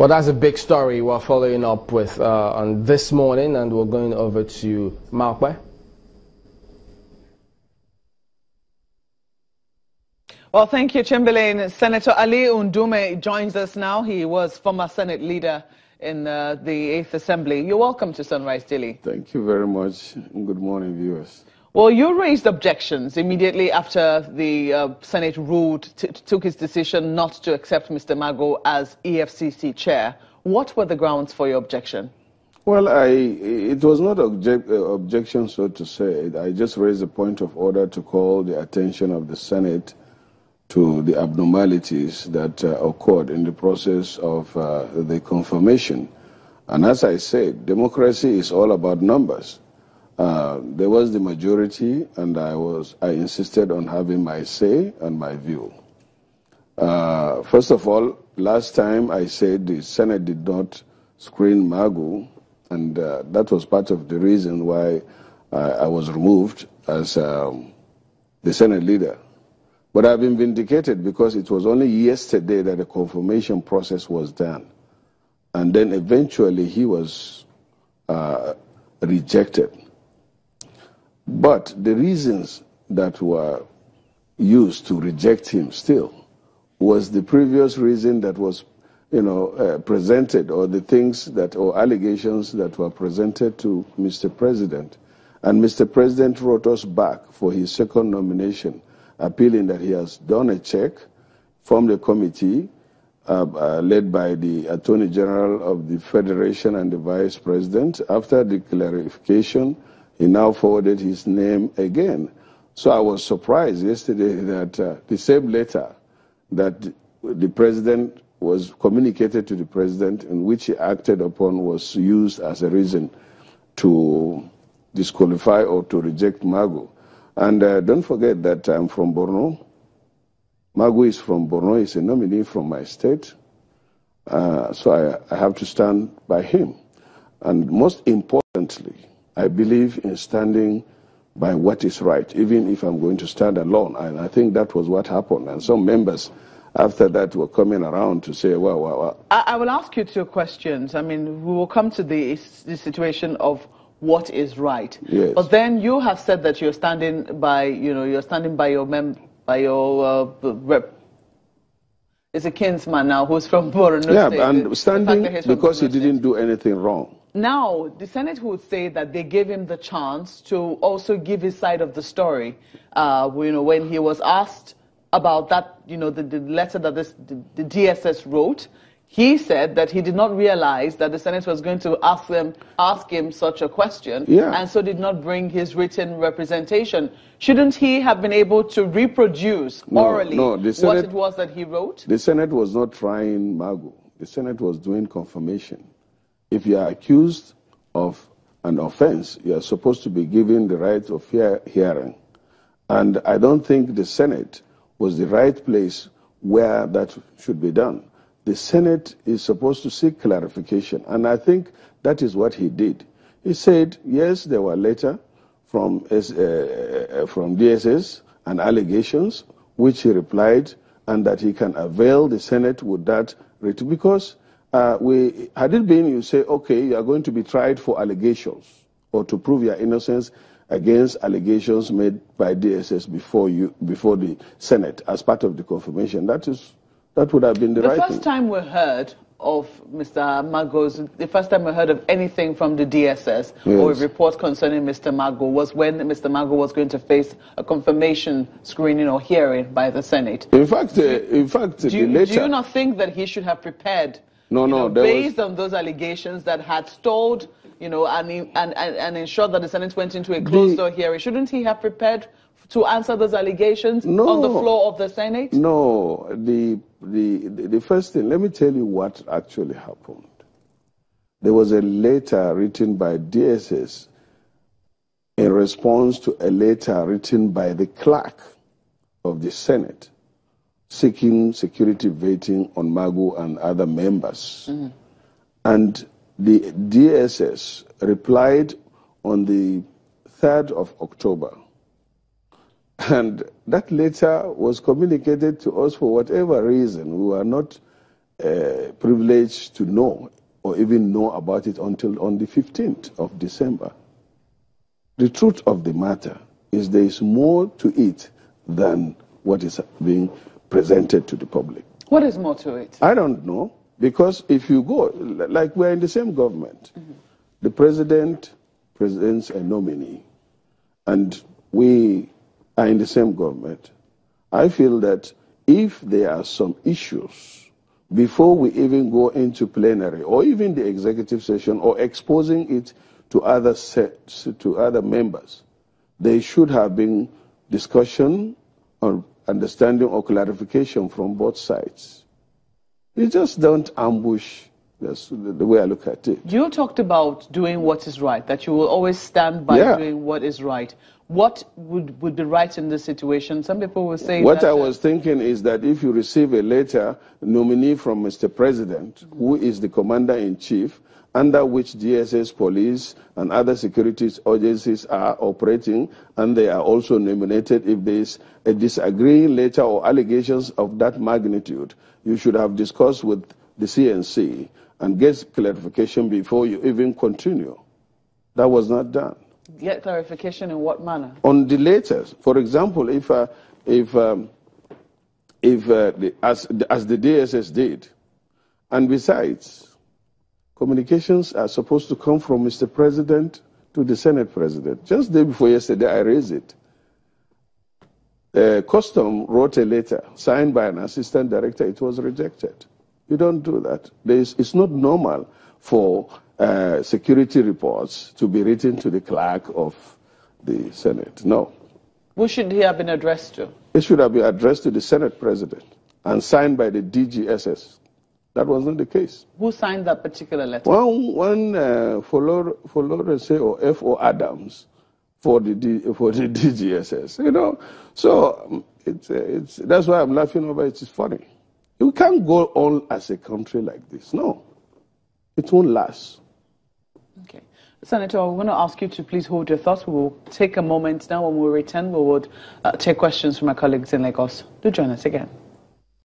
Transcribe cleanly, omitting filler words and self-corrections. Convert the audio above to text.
Well, that's a big story we're following up with on this morning, and we're going over to Magu. Well, thank you, Chamberlain. Senator Ali Ndume joins us now. He was former Senate leader in the 8th Assembly. You're welcome to Sunrise Daily. Thank you very much, and good morning, viewers. Well, you raised objections immediately after the Senate took its decision not to accept Mr. Magu as EFCC chair. What were the grounds for your objection? Well, it was not objection, so to say. I just raised a point of order to call the attention of the Senate to the abnormalities that occurred in the process of the confirmation. And as I said, democracy is all about numbers. There was the majority, and I insisted on having my say and my view. First of all, last time I said the Senate did not screen Magu, and that was part of the reason why I was removed as the Senate leader. But I've been vindicated because it was only yesterday that the confirmation process was done. And then eventually he was rejected. But the reasons that were used to reject him still was the previous reason that was, presented, or the things that, or allegations that were presented to Mr. President. And Mr. President wrote us back for his second nomination, appealing that he has done a check, formed a committee led by the Attorney General of the Federation and the Vice President. After the clarification, he now forwarded his name again. So I was surprised yesterday that the same letter that the President was communicated to the President, in which he acted upon, was used as a reason to disqualify or to reject Magu. And don't forget that I'm from Borno. Magu is from Borno. He's a nominee from my state. So I have to stand by him. And most importantly, I believe in standing by what is right, even if I'm going to stand alone. And I think that was what happened. And some members after that were coming around to say, well. I will ask you two questions. I mean, we will come to the situation of what is right. Yes. But then you have said that you're standing by, your rep. It's a kinsman now who's from Borno State. Yeah, and standing because he didn't do anything wrong. Now, the Senate would say that they gave him the chance to also give his side of the story. When he was asked about that, the letter that the DSS wrote, he said that he did not realize that the Senate was going to ask him such a question, and so did not bring his written representation. Shouldn't he have been able to reproduce orally what it was that he wrote? The Senate was not trying Magu. The Senate was doing confirmation. If you are accused of an offense, you are supposed to be given the right of hearing. And I don't think the Senate was the right place where that should be done. The Senate is supposed to seek clarification, and I think that is what he did. He said, yes, there were letters from DSS and allegations, which he replied, and that he can avail the Senate with that, because had it been, you say, okay, you are going to be tried for allegations or to prove your innocence against allegations made by DSS before the Senate as part of the confirmation. That would have been the right thing. The first time we heard of Mr. Magu's, the first time we heard of anything from the DSS or a report concerning Mr. Magu was when Mr. Magu was going to face a confirmation screening or hearing by the Senate. In fact, do you not think that he should have prepared? No, based on those allegations that had stalled, and ensured that the Senate went into a closed-door hearing. Shouldn't he have prepared to answer those allegations on the floor of the Senate? No, the first thing, let me tell you what actually happened. There was a letter written by DSS in response to a letter written by the clerk of the Senate seeking security vetting on Magu and other members. And the DSS replied on the 3rd of October. And that letter was communicated to us for whatever reason. We were not privileged to know or even know about it until on the 15th of December. The truth of the matter is there is more to it than what is being presented to the public. What is more to it? I don't know, because if you go, like we're in the same government, the president presents a nominee, and we are in the same government. I feel that if there are some issues, before we even go into plenary or even the executive session or exposing it to other members, there should have been discussion or understanding or clarification from both sides. You just don't ambush. That's the way I look at it. You talked about doing what is right, that you will always stand by doing what is right. What would be right in this situation? Some people will say what I was thinking is that if you receive a letter nominee from Mr. President, who is the commander-in-chief, under which DSS, police, and other security agencies are operating, and they are also nominated, if there is a disagreeing letter or allegations of that magnitude, you should have discussed with the CNC and get clarification before you even continue. That was not done. Get clarification in what manner? On the letters, for example, as the DSS did, and besides, communications are supposed to come from Mr. President to the Senate President. Just the day before yesterday, I raised it. Custom wrote a letter signed by an assistant director. It was rejected. You don't do that. It's not normal for security reports to be written to the clerk of the Senate. No. Who should he have been addressed to? It should have been addressed to the Senate President and signed by the DGSS. That was not the case. Who signed that particular letter? One Florence or F.O. Adams for the DGSS. You know, so that's why I'm laughing over it. It's funny. We can't go on as a country like this. No, it won't last. Okay. Senator, we're going to ask you to please hold your thoughts. We will take a moment now. When we return, we would take questions from our colleagues in Lagos. Do join us again.